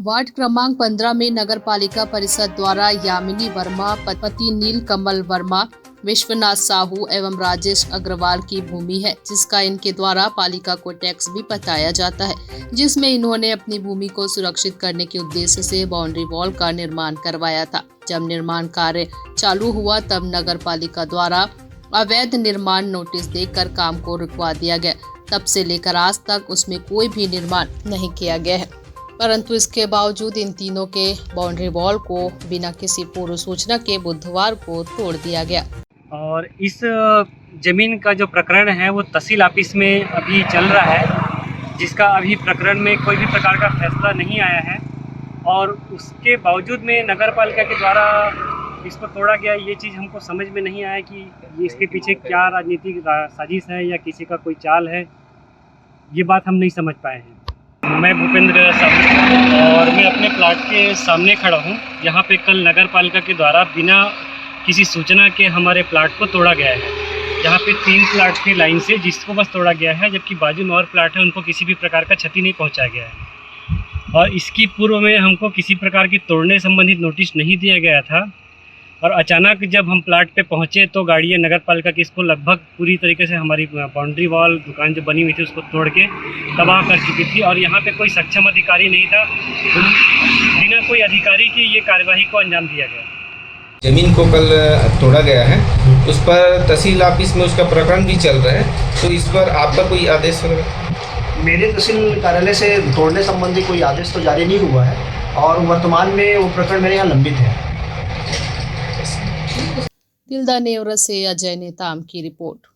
Ward क्रमांक 15 में नगर पालिका परिषद द्वारा यामिनी वर्मा, पति नील कमल वर्मा, विश्वनाथ साहू एवं राजेश अग्रवाल की भूमि है, जिसका इनके द्वारा पालिका को टैक्स भी पटाया जाता है, जिसमें इन्होंने अपनी भूमि को सुरक्षित करने के उद्देश्य से बाउंड्री वॉल का निर्माण करवाया था। जब निर्माण कार्य चालू हुआ तब नगर पालिका द्वारा अवैध निर्माण नोटिस देकर काम को रुकवा दिया गया। तब से लेकर आज तक उसमें कोई भी निर्माण नहीं किया गया है, परंतु इसके बावजूद इन तीनों के बाउंड्री वॉल को बिना किसी पूर्व सूचना के बुधवार को तोड़ दिया गया। और इस जमीन का जो प्रकरण है वो तहसील ऑफिस में अभी चल रहा है, जिसका अभी प्रकरण में कोई भी प्रकार का फैसला नहीं आया है और उसके बावजूद में नगर पालिका के द्वारा इसको तोड़ा गया। ये चीज़ हमको समझ में नहीं आया कि ये इसके पीछे क्या राजनीतिक साजिश है या किसी का कोई चाल है, ये बात हम नहीं समझ पाए हैं। मैं भूपेंद्र साहू और मैं अपने प्लाट के सामने खड़ा हूँ। यहाँ पे कल नगर पालिका के द्वारा बिना किसी सूचना के हमारे प्लाट को तोड़ा गया है। यहाँ पे 3 प्लाट की लाइन से जिसको बस तोड़ा गया है, जबकि बाजू में और प्लाट है उनको किसी भी प्रकार का क्षति नहीं पहुँचाया गया है। और इसकी पूर्व में हमको किसी प्रकार की तोड़ने संबंधित नोटिस नहीं दिया गया था और अचानक जब हम प्लाट पे पहुँचे तो गाड़ियाँ नगर पालिका की इसको लगभग पूरी तरीके से हमारी बाउंड्री वॉल दुकान जो बनी हुई थी उसको तोड़ के तबाह कर चुकी थी और यहाँ पे कोई सक्षम अधिकारी नहीं था। बिना कोई अधिकारी की ये कार्यवाही को अंजाम दिया गया। जमीन को कल तोड़ा गया है, उस पर तहसील ऑफिस में उसका प्रकरण भी चल रहा है, तो इस पर आपका कोई आदेश होगा? मेरे तहसील कार्यालय से तोड़ने संबंधी कोई आदेश तो जारी नहीं हुआ है और वर्तमान में वो प्रकरण मेरे यहाँ लंबित है। दिलदा नेवरा से अजय नेताम की रिपोर्ट।